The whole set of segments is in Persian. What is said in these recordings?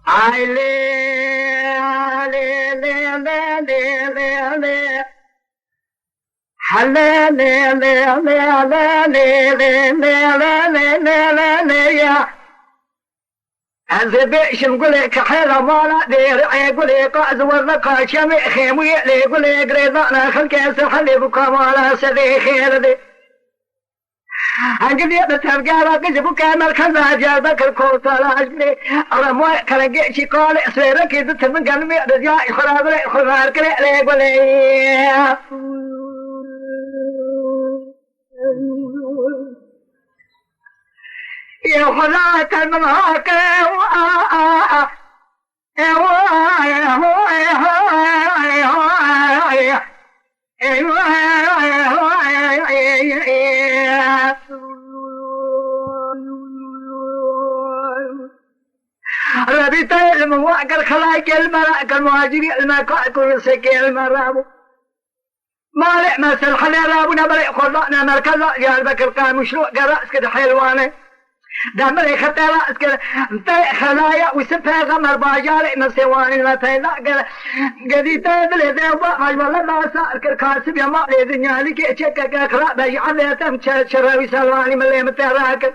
اي لي لي لي لي لي لي حلا لي لي لي لي لي لي لي لي يا أذبيش نقولك حيرة مالا دير يقولي قاز ورقا شمي خيمي يقولي قريضانا خلق يسحلي بكا مالا سدي خير دي أنقل يبتر قارا قجبو كامل خزا جابك الكوتا لاجبلي رموي كرقيش قال سويرك يدت من قلبي رجاء خرابري خرار كري يقولي يا خلاك المنهاك ربيت المواقع الخلايق المراك المهاجرين المكاك والسكين المرابو مالع مثل حلي رابونا بريء خضعنا مركزة جالبك القام مشروع قرأس كده حيلواني دامري خطي رأس كده انتي خلايا وسفها غمر باجاري نسيواني لا تيلا قديتا بلي ذيوبا مجمال الله سائر كالكاسب يا مالي دنيا لكي اتشكك اقرأ بيجعل يتم شراوي سلواني من اللي متراكب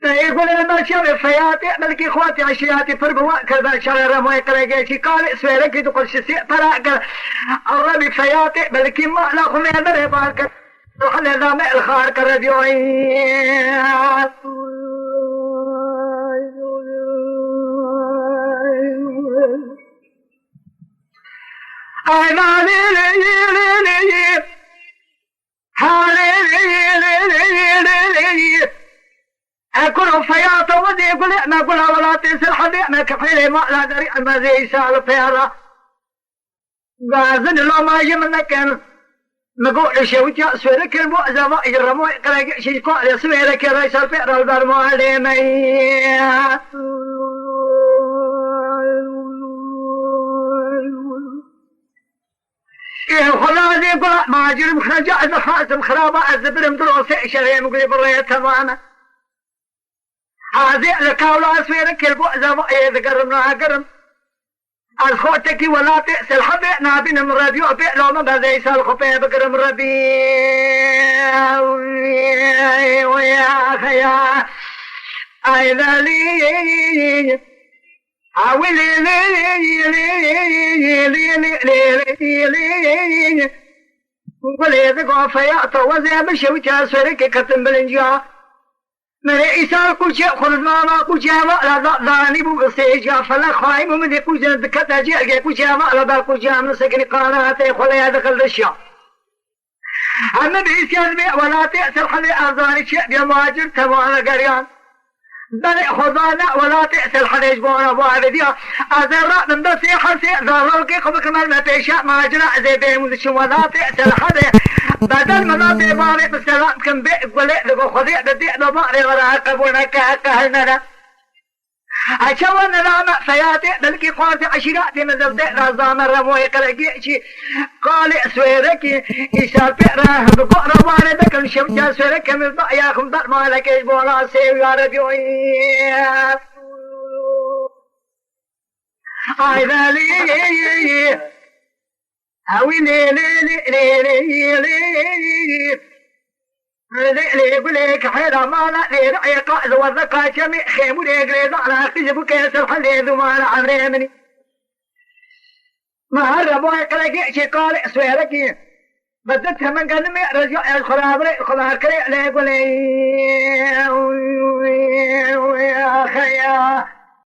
يقول المرشد الفياتي بلكي اخواتي عشياتي فرقوا كذا شرر ما يقرأ قال سويرك تقول شسي طلاق الربي فياتي بلكي ما لاخم يدري بارك وحنا ذا الخار كرديوي اي ما لي لي لي لي هالي لي لي لي أكون فياطة ودي يقول ما أقولها ولا تنسى الحديث ما كفيلي ما لا دري ما زي سال فيرا غازن لو ما يمنا كان نقول شوية سويرك المؤذى ما يرموا يقرأ شيء قال سويرك رئيس الفئر البرمو علينا يا خلاص يقول ما جرم خرجع الخاتم خرابة الزبر مدروسي شريم قريب الرئي تماما هذه لكاولا سويرك البؤذى ما يذكرنا قرم الخوتك ولا تأس الحبيب نابين من ربيع بيع لو ما بذي سالخبي بقرم ربيع ويا خيا أيضا لي عولي لي ولي ذقوا فياطة وزي بشوكا سويرك كتن بالنجاح من إيسار كل شيء خلص ما كل شيء ما لا ضاني بوسيجا فلا خايم من يكون جد كتاجي كل شيء ما لا بكل شيء من سكن قناته خلي دخل الأشياء أما بإسيان بيع ولا تأثر حلي أرضاني شيء بمواجر تبعنا قريان بل خضانا ولا تأثر حلي جبونا بوعديا أزرع من بسي حسي ضرورك قبل كمال ما تشاء ما جرى زي بيمون شو ولا تأثر حلي بدل ما لا بيباري بسلام كم بيق ولا لقو خضيع بديع بباري وراقبونا كهلنا أشوان راما فياتي بلكي قواتي عشيراتي نزل دي رازام الرموي قلقيشي قال سويركي إشار بئراه بقوء رواني بكل شمجا سويركي من ضعياكم ضر مالك إجبونا سيو يا ربيوي أيضا لي أوي لي لي لي لي لي لي يقول لك حيرة مالا لي رأي قائد والذكا شمي خيمو لي قريض على خجب كيسر حلي ذو مالا عمري مني ما هربوا يقلق شي قال سويركي بدتها من قدمي رجع الخرابري خلار كري لي يقول لي